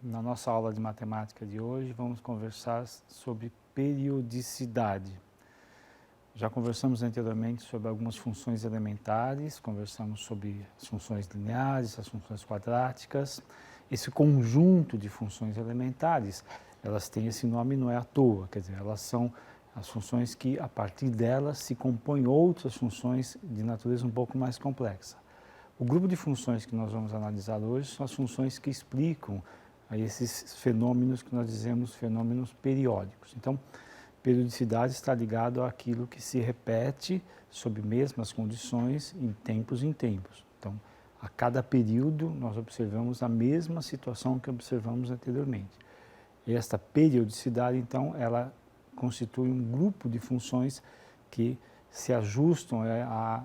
Na nossa aula de matemática de hoje, vamos conversar sobre periodicidade. Já conversamos anteriormente sobre algumas funções elementares, conversamos sobre as funções lineares, as funções quadráticas. Esse conjunto de funções elementares, elas têm esse nome não é à toa, quer dizer, elas são as funções que, a partir delas, se compõem outras funções de natureza um pouco mais complexa. O grupo de funções que nós vamos analisar hoje são as funções que explicam a esses fenômenos que nós dizemos fenômenos periódicos. Então, periodicidade está ligado àquilo que se repete sob mesmas condições em tempos. Então, a cada período nós observamos a mesma situação que observamos anteriormente. E esta periodicidade, então, ela constitui um grupo de funções que se ajustam a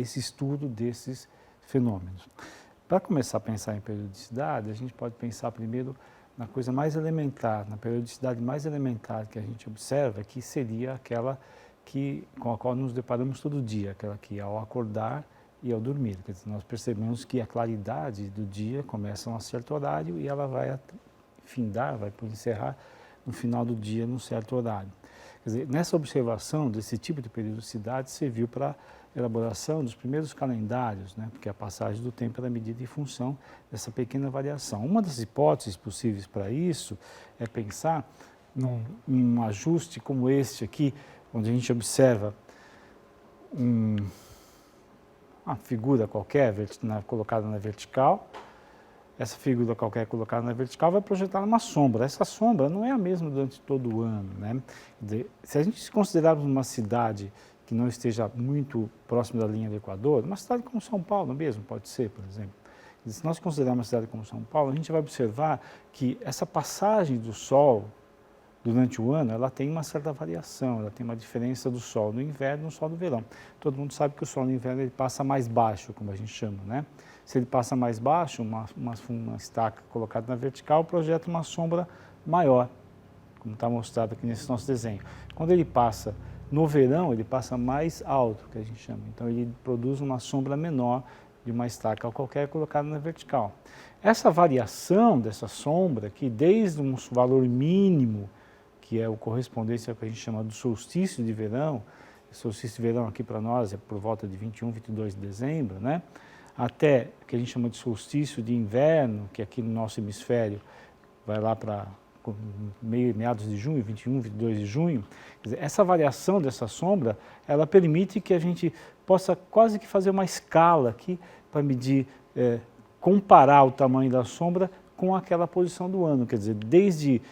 esse estudo desses fenômenos. Para começar a pensar em periodicidade, a gente pode pensar primeiro na coisa mais elementar, na periodicidade mais elementar que a gente observa, que seria aquela com a qual nos deparamos todo dia, aquela que ao acordar e ao dormir. Quer dizer, nós percebemos que a claridade do dia começa a um certo horário e ela vai findar, vai encerrar no final do dia num certo horário. Quer dizer, nessa observação desse tipo de periodicidade serviu para elaboração dos primeiros calendários, né? Porque a passagem do tempo era medida em função dessa pequena variação. Uma das hipóteses possíveis para isso é pensar num ajuste como este aqui, onde a gente observa uma figura qualquer colocada na vertical. Essa figura qualquer colocada na vertical vai projetar uma sombra. Essa sombra não é a mesma durante todo o ano, né? Se a gente considerarmos uma cidade que não esteja muito próximo da linha do Equador, uma cidade como São Paulo mesmo, pode ser, por exemplo. Se nós considerarmos uma cidade como São Paulo, a gente vai observar que essa passagem do Sol durante o ano, ela tem uma certa variação, ela tem uma diferença do Sol no inverno e no Sol no verão. Todo mundo sabe que o Sol no inverno ele passa mais baixo, como a gente chama, né? Se ele passa mais baixo, uma estaca colocada na vertical projeta uma sombra maior, como está mostrado aqui nesse nosso desenho. Quando ele passa no verão, ele passa mais alto, que a gente chama. Então, ele produz uma sombra menor de uma estaca qualquer colocada na vertical. Essa variação dessa sombra, que desde um valor mínimo, que é o correspondente ao que a gente chama do solstício de verão, o solstício de verão aqui para nós é por volta de 21, 22 de dezembro, né? Até o que a gente chama de solstício de inverno, que aqui no nosso hemisfério vai lá para meados de junho, 21, 22 de junho. Quer dizer, essa variação dessa sombra, ela permite que a gente possa quase que fazer uma escala aqui para medir, comparar o tamanho da sombra com aquela posição do ano. Quer dizer, desde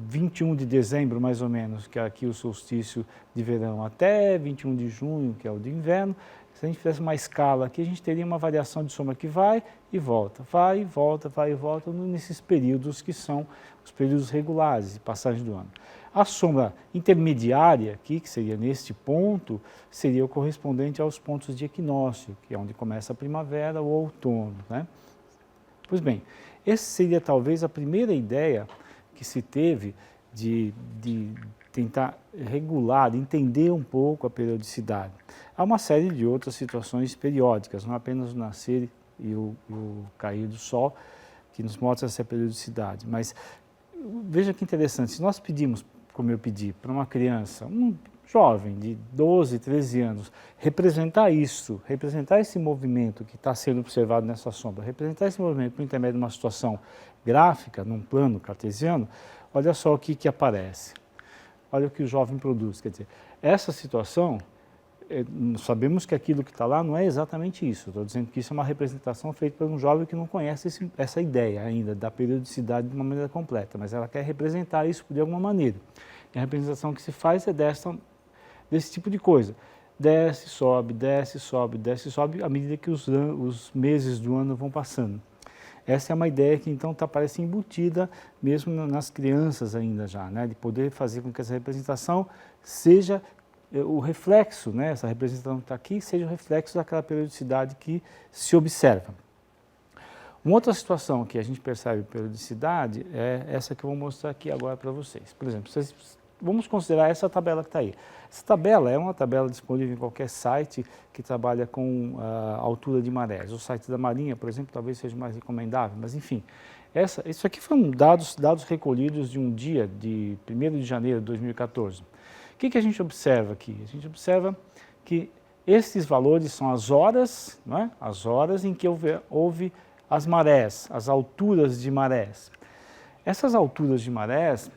21 de dezembro, mais ou menos, que é aqui o solstício de verão, até 21 de junho, que é o de inverno. Se a gente fizesse uma escala aqui, a gente teria uma variação de sombra que vai e volta, vai e volta, vai e volta, nesses períodos que são os períodos regulares de passagem do ano. A sombra intermediária aqui, que seria neste ponto, seria o correspondente aos pontos de equinócio, que é onde começa a primavera ou outono, né? Pois bem, essa seria talvez a primeira ideia que se teve de tentar regular, entender um pouco a periodicidade. Há uma série de outras situações periódicas, não apenas o nascer e o cair do Sol, que nos mostra essa periodicidade. Mas veja que interessante, se nós pedimos, como eu pedi, para uma criança, um jovem de 12, 13 anos, representar esse movimento que está sendo observado nessa sombra, representar esse movimento por intermédio de uma situação gráfica, num plano cartesiano, olha só o que aparece. Olha o que o jovem produz, quer dizer, essa situação, sabemos que aquilo que está lá não é exatamente isso, estou dizendo que isso é uma representação feita por um jovem que não conhece essa ideia ainda da periodicidade de uma maneira completa, mas ela quer representar isso de alguma maneira. E a representação que se faz é desse tipo de coisa, desce, sobe, desce, sobe, desce, sobe, à medida que os meses do ano vão passando. Essa é uma ideia que então parece embutida mesmo nas crianças ainda já, né? De poder fazer com que essa representação seja o reflexo, né? Essa representação que está aqui seja o reflexo daquela periodicidade que se observa. Uma outra situação que a gente percebe periodicidade é essa que eu vou mostrar aqui agora para vocês. Por exemplo, vamos considerar essa tabela que está aí. Essa tabela é uma tabela disponível em qualquer site que trabalha com a altura de marés. O site da Marinha, por exemplo, talvez seja mais recomendável, mas enfim, Isso aqui foram dados recolhidos de um dia, de 1º de janeiro de 2014. O que a gente observa aqui? A gente observa que esses valores são as horas, não é? As horas em que houve as marés, as alturas de marés. Essas alturas de marés,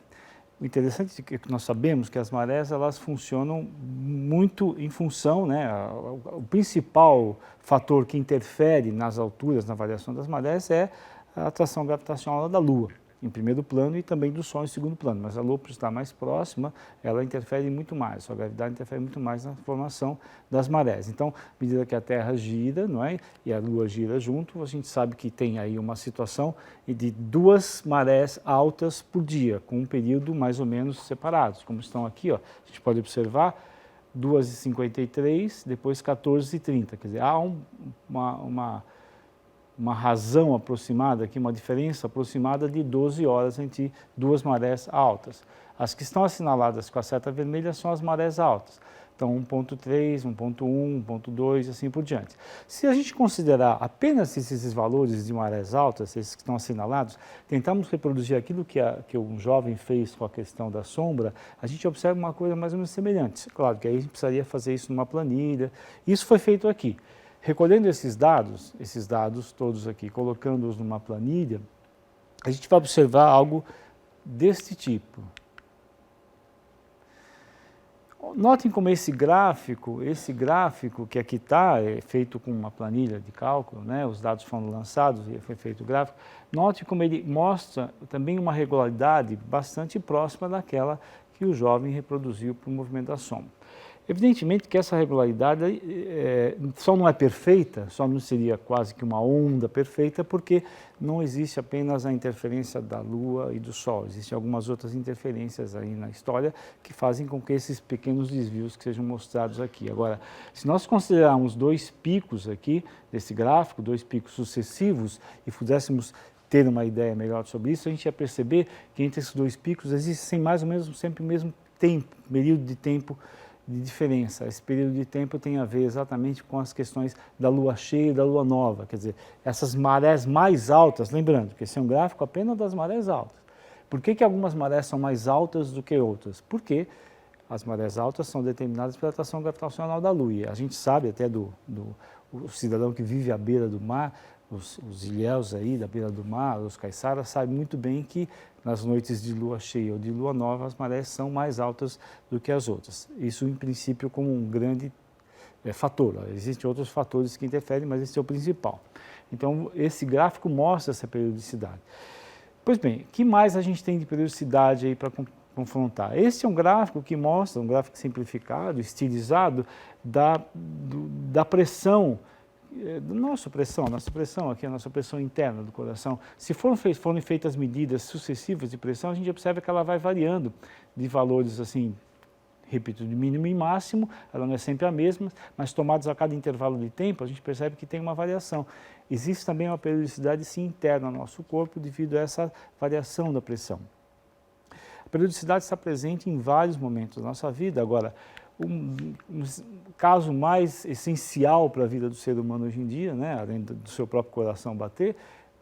o interessante é que nós sabemos que as marés elas funcionam muito em função, né, o principal fator que interfere nas alturas, na variação das marés, é a atração gravitacional da Lua, em primeiro plano, e também do Sol em segundo plano. Mas a Lua, por estar mais próxima, ela interfere muito mais, sua gravidade interfere muito mais na formação das marés. Então, à medida que a Terra gira, não é, e a Lua gira junto, a gente sabe que tem aí uma situação de 2 marés altas por dia, com um período mais ou menos separados, como estão aqui, ó, a gente pode observar 2h53, depois 14h30, quer dizer, há uma razão aproximada aqui, uma diferença aproximada de 12 horas entre 2 marés altas. As que estão assinaladas com a seta vermelha são as marés altas. Então, 1.3, 1.1, 1.2 e assim por diante. Se a gente considerar apenas esses valores de marés altas, esses que estão assinalados, tentamos reproduzir aquilo que um jovem fez com a questão da sombra, a gente observa uma coisa mais ou menos semelhante. Claro que aí a gente precisaria fazer isso numa planilha. Isso foi feito aqui. Recolhendo esses dados todos aqui, colocando-os numa planilha, a gente vai observar algo deste tipo. Notem como esse gráfico que aqui está, é feito com uma planilha de cálculo, né? Os dados foram lançados e foi feito o gráfico. Note como ele mostra também uma regularidade bastante próxima daquela que o jovem reproduziu para o movimento da sombra. Evidentemente que essa regularidade só não é perfeita, só não seria quase que uma onda perfeita, porque não existe apenas a interferência da Lua e do Sol, existem algumas outras interferências aí na história que fazem com que esses pequenos desvios que sejam mostrados aqui. Agora, se nós considerarmos 2 picos aqui, desse gráfico, 2 picos sucessivos, e pudéssemos ter uma ideia melhor sobre isso, a gente ia perceber que entre esses 2 picos existem mais ou menos sempre o mesmo tempo, período de tempo de diferença. Esse período de tempo tem a ver exatamente com as questões da lua cheia e da lua nova, quer dizer, essas marés mais altas, lembrando que esse é um gráfico apenas das marés altas. Por que algumas marés são mais altas do que outras? Porque as marés altas são determinadas pela atração gravitacional da Lua. E a gente sabe até o cidadão que vive à beira do mar, os ilhéus aí da beira do mar, os caiçaras, sabem muito bem que nas noites de lua cheia ou de lua nova as marés são mais altas do que as outras. Isso, em princípio, como um grande fator. Existem outros fatores que interferem, mas esse é o principal. Então, esse gráfico mostra essa periodicidade. Pois bem, o que mais a gente tem de periodicidade aí para confrontar? Esse é um gráfico que mostra, um gráfico simplificado, estilizado, da pressão, nossa pressão aqui, a nossa pressão interna do coração. Se forem feitas medidas sucessivas de pressão, a gente observa que ela vai variando de valores assim, repito, de mínimo e máximo, ela não é sempre a mesma, mas tomados a cada intervalo de tempo, a gente percebe que tem uma variação. Existe também uma periodicidade sim, interna no nosso corpo devido a essa variação da pressão. A periodicidade está presente em vários momentos da nossa vida. Agora, um caso mais essencial para a vida do ser humano hoje em dia, né, além do seu próprio coração bater,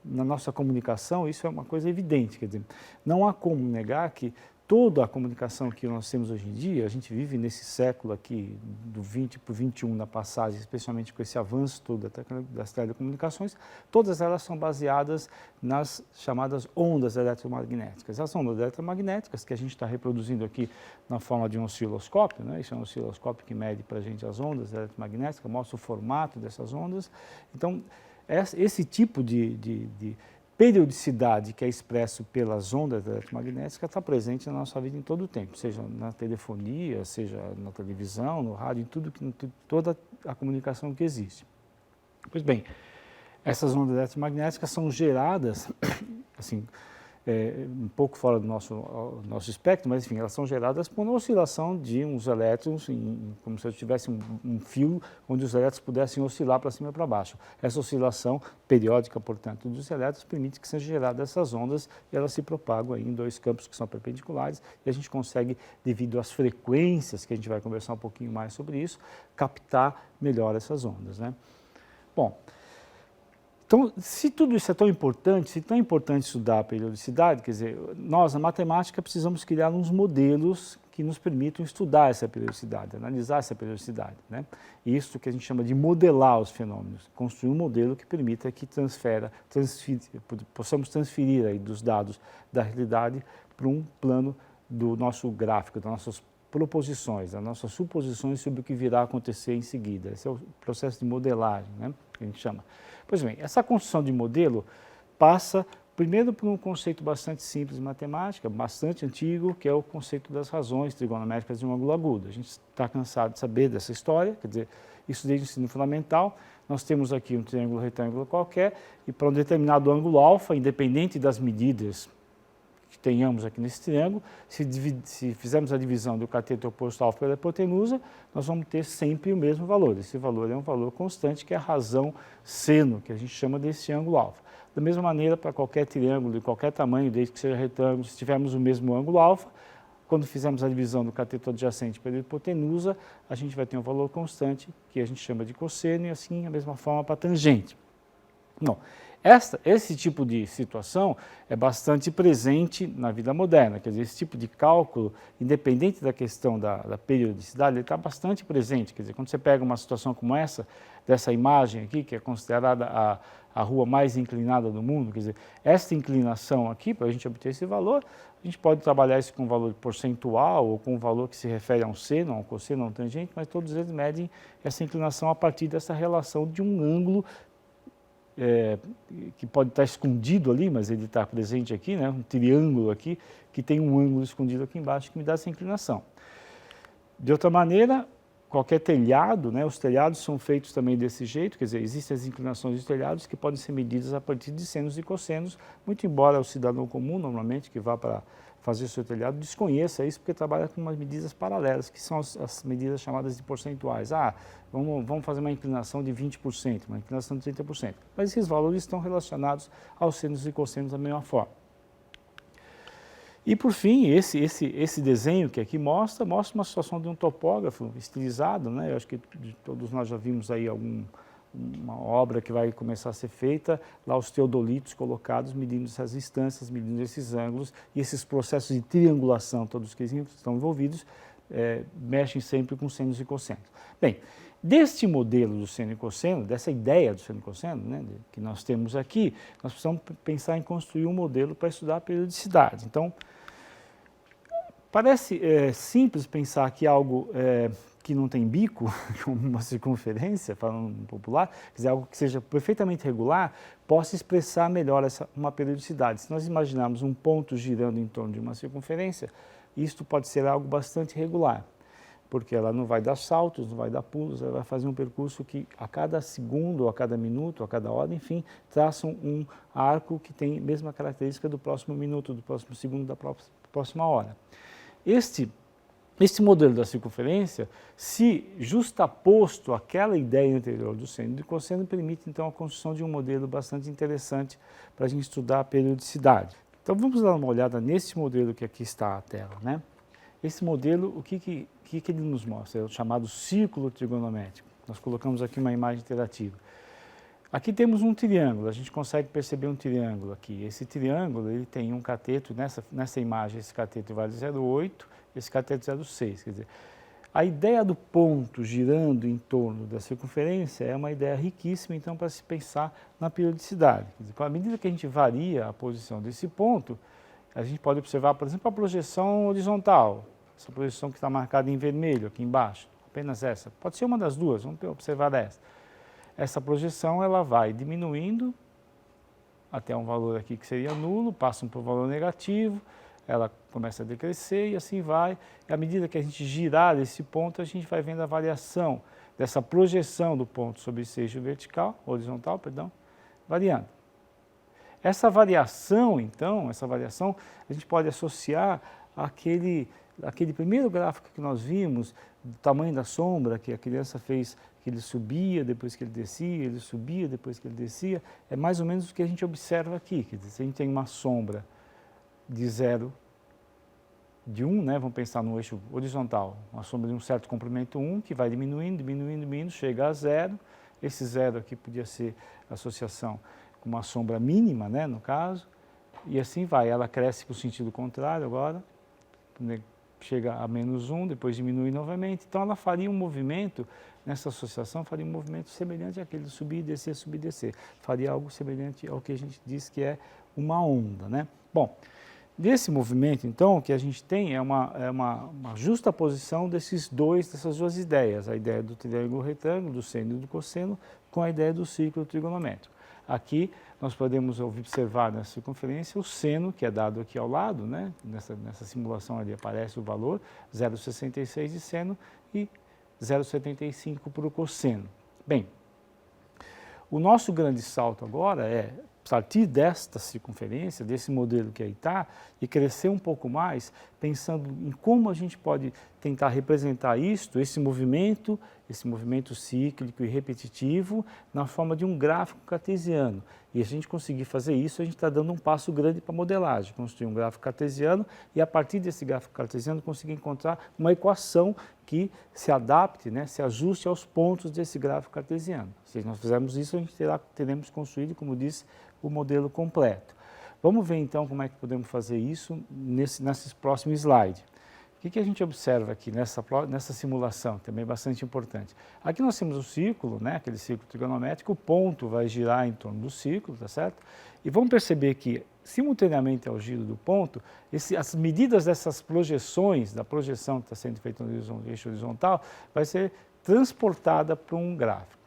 na nossa comunicação, isso é uma coisa evidente. Quer dizer, não há como negar que toda a comunicação que nós temos hoje em dia, a gente vive nesse século aqui, do 20 para o 21 na passagem, especialmente com esse avanço todo das telecomunicações, todas elas são baseadas nas chamadas ondas eletromagnéticas. As ondas eletromagnéticas que a gente está reproduzindo aqui na forma de um osciloscópio, né? Isso é um osciloscópio que mede para a gente as ondas eletromagnéticas, mostra o formato dessas ondas. Então, esse tipo de periodicidade que é expresso pelas ondas eletromagnéticas está presente na nossa vida em todo o tempo, seja na telefonia, seja na televisão, no rádio, em toda a comunicação que existe. Pois bem, essas ondas eletromagnéticas são geradas, assim, um pouco fora do nosso espectro, mas enfim, elas são geradas por uma oscilação de uns elétrons, como se eu tivesse um fio onde os elétrons pudessem oscilar para cima e para baixo. Essa oscilação periódica, portanto, dos elétrons permite que sejam geradas essas ondas e elas se propagam aí em 2 campos que são perpendiculares e a gente consegue, devido às frequências, que a gente vai conversar um pouquinho mais sobre isso, captar melhor essas ondas, né? Bom, Então, se tudo isso é tão importante, se tão importante estudar a periodicidade, quer dizer, nós na matemática precisamos criar uns modelos que nos permitam estudar essa periodicidade, analisar essa periodicidade, né? Isso que a gente chama de modelar os fenômenos, construir um modelo que permita que possamos transferir aí dos dados da realidade para um plano do nosso gráfico, das nossas proposições, das nossas suposições sobre o que virá a acontecer em seguida. Esse é o processo de modelagem, né, que a gente chama. Pois bem, essa construção de modelo passa primeiro por um conceito bastante simples de matemática, bastante antigo, que é o conceito das razões trigonométricas de um ângulo agudo. A gente está cansado de saber dessa história, quer dizer, isso desde o ensino fundamental. Nós temos aqui um triângulo retângulo qualquer, e para um determinado ângulo alfa, independente das medidas que tenhamos aqui nesse triângulo, se fizermos a divisão do cateto oposto alfa pela hipotenusa, nós vamos ter sempre o mesmo valor. Esse valor é um valor constante, que é a razão seno, que a gente chama desse ângulo alfa. Da mesma maneira, para qualquer triângulo de qualquer tamanho, desde que seja retângulo, se tivermos o mesmo ângulo alfa, quando fizermos a divisão do cateto adjacente pela hipotenusa, a gente vai ter um valor constante, que a gente chama de cosseno, e assim a mesma forma para a tangente. Não. Esse tipo de situação é bastante presente na vida moderna, quer dizer, esse tipo de cálculo, independente da questão da periodicidade, ele está bastante presente. Quer dizer, quando você pega uma situação como essa, dessa imagem aqui, que é considerada a rua mais inclinada do mundo, quer dizer, essa inclinação aqui, para a gente obter esse valor, a gente pode trabalhar isso com um valor percentual ou com um valor que se refere a um seno, a um cosseno, a um tangente, mas todos eles medem essa inclinação a partir dessa relação de um ângulo que pode estar escondido ali, mas ele está presente aqui, né? Um triângulo aqui, que tem um ângulo escondido aqui embaixo que me dá essa inclinação. De outra maneira, qualquer telhado, né? Os telhados são feitos também desse jeito, quer dizer, existem as inclinações dos telhados que podem ser medidas a partir de senos e cossenos, muito embora o cidadão comum, normalmente, que vá para fazer o seu telhado, desconheça isso porque trabalha com umas medidas paralelas, que são as medidas chamadas de percentuais. Vamos fazer uma inclinação de 20%, uma inclinação de 30%. Mas esses valores estão relacionados aos senos e cossenos da mesma forma. E, por fim, esse desenho que aqui mostra uma situação de um topógrafo estilizado, né? Eu acho que todos nós já vimos aí uma obra que vai começar a ser feita, lá os teodolitos colocados, medindo essas distâncias, medindo esses ângulos, e esses processos de triangulação, todos que estão envolvidos, mexem sempre com senos e cossenos. Bem, deste modelo do seno e cosseno, dessa ideia do seno e cosseno, né, que nós temos aqui, nós precisamos pensar em construir um modelo para estudar a periodicidade. Então, parece simples pensar que algo que não tem bico, como uma circunferência, falando popular, quer dizer, algo que seja perfeitamente regular, possa expressar melhor uma periodicidade. Se nós imaginarmos um ponto girando em torno de uma circunferência, isto pode ser algo bastante regular, porque ela não vai dar saltos, não vai dar pulos, ela vai fazer um percurso que a cada segundo, a cada minuto, a cada hora, enfim, traçam um arco que tem a mesma característica do próximo minuto, do próximo segundo, da próxima hora. Este modelo da circunferência, se justaposto àquela ideia anterior do seno e do cosseno, permite então a construção de um modelo bastante interessante para a gente estudar a periodicidade. Então vamos dar uma olhada nesse modelo que aqui está à tela, né? Esse modelo, o que ele nos mostra? É o chamado círculo trigonométrico. Nós colocamos aqui uma imagem interativa. Aqui temos um triângulo, a gente consegue perceber um triângulo aqui. Esse triângulo, ele tem um cateto, nessa imagem, esse cateto vale 0,8, esse cateto 0,6. Quer dizer, a ideia do ponto girando em torno da circunferência é uma ideia riquíssima, então, para se pensar na periodicidade. Quer dizer, à medida que a gente varia a posição desse ponto, a gente pode observar, por exemplo, a projeção horizontal, essa projeção que está marcada em vermelho aqui embaixo, apenas essa. Pode ser uma das duas, vamos observar essa. Essa projeção ela vai diminuindo até um valor aqui que seria nulo, passa para um valor negativo, ela começa a decrescer e assim vai. E à medida que a gente girar esse ponto, a gente vai vendo a variação dessa projeção do ponto sobre esse eixo horizontal, variando. Essa variação, então, a gente pode associar àquele primeiro gráfico que nós vimos, do tamanho da sombra que a criança fez, que ele subia, depois que ele descia, ele subia, depois que ele descia, é mais ou menos o que a gente observa aqui. Quer dizer, se a gente tem uma sombra de 0, de 1, né, vamos pensar no eixo horizontal, uma sombra de um certo comprimento 1, que vai diminuindo, chega a 0, esse 0 aqui podia ser a associação com uma sombra mínima, né, no caso, e assim vai. Ela cresce com o sentido contrário agora, chega a -1, depois diminui novamente. Então, ela faria um movimento, nessa associação, faria um movimento semelhante àquele de subir e descer, subir e descer. Faria algo semelhante ao que a gente diz que é uma onda, né? Bom, desse movimento, então, o que a gente tem é uma justaposição dessas duas ideias, a ideia do triângulo retângulo, do seno e do cosseno, com a ideia do círculo trigonométrico. Aqui nós podemos observar nessa circunferência o seno, que é dado aqui ao lado, né? Nessa simulação ali aparece o valor, 0,66 de seno e 0,75 para o cosseno. Bem, o nosso grande salto agora é partir desta circunferência, desse modelo que aí está, e crescer um pouco mais, pensando em como a gente pode tentar representar isto, esse movimento cíclico e repetitivo, na forma de um gráfico cartesiano. E a gente conseguir fazer isso, a gente está dando um passo grande para a modelagem, construir um gráfico cartesiano e, a partir desse gráfico cartesiano, conseguir encontrar uma equação que se adapte, né, se ajuste aos pontos desse gráfico cartesiano. Se nós fizermos isso, a gente teremos construído, como disse, o modelo completo. Vamos ver então como é que podemos fazer isso nesses próximos slides. O que a gente observa aqui nessa simulação, também bastante importante? Aqui nós temos o círculo, né, aquele círculo trigonométrico, o ponto vai girar em torno do círculo, tá certo? E vamos perceber que, simultaneamente ao giro do ponto, as medidas dessas projeções, da projeção que está sendo feita no eixo horizontal, vai ser transportada para um gráfico.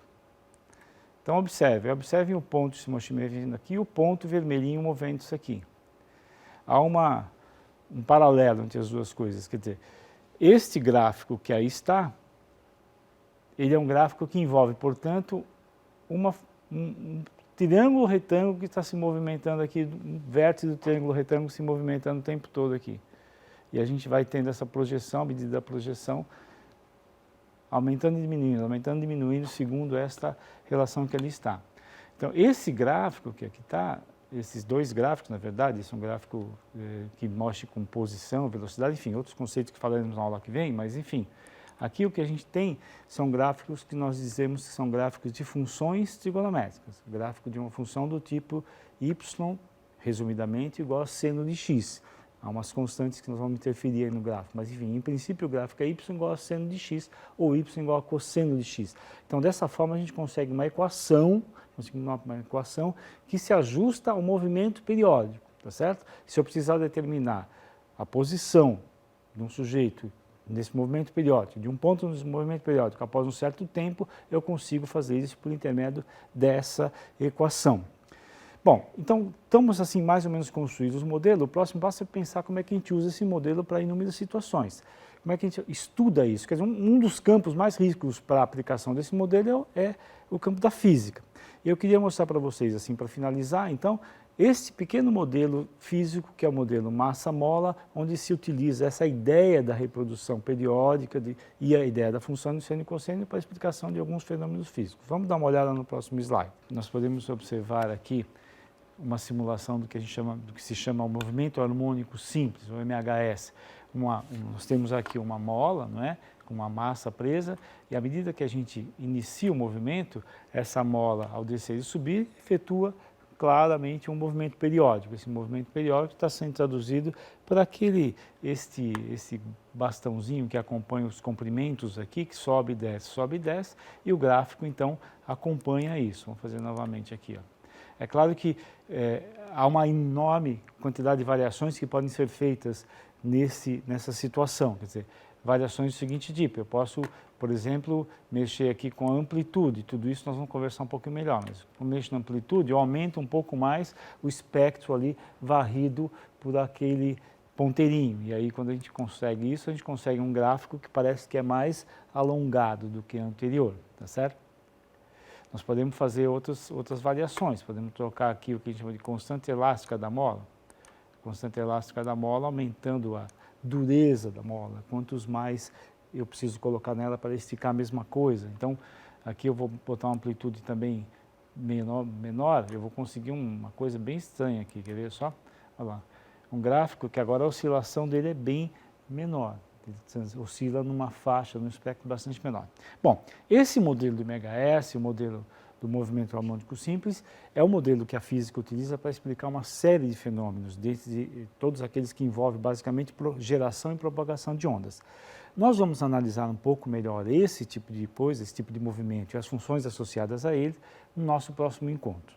Então, observem o ponto se movindo aqui e o ponto vermelhinho movendo-se aqui. Há um paralelo entre as duas coisas, quer dizer, este gráfico que aí está, ele é um gráfico que envolve, portanto, um triângulo retângulo que está se movimentando aqui, um vértice do triângulo retângulo se movimentando o tempo todo aqui. E a gente vai tendo essa projeção, a medida da projeção, aumentando e diminuindo, segundo esta relação que ali está. Então, esse gráfico que aqui está, esses dois gráficos, na verdade, esse é um gráfico que mostra com posição, velocidade, enfim, outros conceitos que falaremos na aula que vem, mas enfim, aqui o que a gente tem são gráficos que nós dizemos que são gráficos de funções trigonométricas, gráfico de uma função do tipo y, resumidamente, igual a seno de x. Há umas constantes que nós vamos interferir aí no gráfico, mas enfim, em princípio o gráfico é y igual a seno de x ou y igual a cosseno de x. Então, dessa forma a gente consegue uma equação que se ajusta ao movimento periódico, tá certo? Se eu precisar determinar a posição de um sujeito nesse movimento periódico, de um ponto nesse movimento periódico após um certo tempo, eu consigo fazer isso por intermédio dessa equação. Bom, então, estamos assim mais ou menos construídos o modelo. O próximo passo é pensar como é que a gente usa esse modelo para inúmeras situações. Como é que a gente estuda isso? Quer dizer, um dos campos mais ricos para a aplicação desse modelo é o campo da física. Eu queria mostrar para vocês, assim, para finalizar, então, esse pequeno modelo físico, que é o modelo massa-mola, onde se utiliza essa ideia da reprodução periódica e a ideia da função de seno e cosseno para a explicação de alguns fenômenos físicos. Vamos dar uma olhada no próximo slide. Nós podemos observar aqui uma simulação do que se chama o movimento harmônico simples, o MHS. Nós temos aqui uma mola, não é? Com uma massa presa, e à medida que a gente inicia o movimento, essa mola, ao descer e subir, efetua claramente um movimento periódico. Esse movimento periódico está sendo traduzido por este bastãozinho que acompanha os comprimentos aqui, que sobe e desce, e o gráfico, então, acompanha isso. Vamos fazer novamente aqui, ó. É claro que há uma enorme quantidade de variações que podem ser feitas nessa situação, quer dizer, variações do seguinte tipo: eu posso, por exemplo, mexer aqui com a amplitude, tudo isso nós vamos conversar um pouquinho melhor, mas quando eu mexo na amplitude, eu aumento um pouco mais o espectro ali varrido por aquele ponteirinho, e aí quando a gente consegue isso, a gente consegue um gráfico que parece que é mais alongado do que o anterior, tá certo? Nós podemos fazer outras variações, podemos trocar aqui o que a gente chama de constante elástica da mola, constante elástica da mola aumentando a dureza da mola, quantos mais eu preciso colocar nela para esticar a mesma coisa. Então, aqui eu vou botar uma amplitude também menor, eu vou conseguir uma coisa bem estranha aqui, quer ver só? Olha lá, um gráfico que agora a oscilação dele é bem menor, oscila numa faixa, num espectro bastante menor. Bom, esse modelo do MHS, o modelo do movimento harmônico simples, é o modelo que a física utiliza para explicar uma série de fenômenos, desde todos aqueles que envolvem basicamente geração e propagação de ondas. Nós vamos analisar um pouco melhor esse tipo de coisa, esse tipo de movimento e as funções associadas a ele no nosso próximo encontro.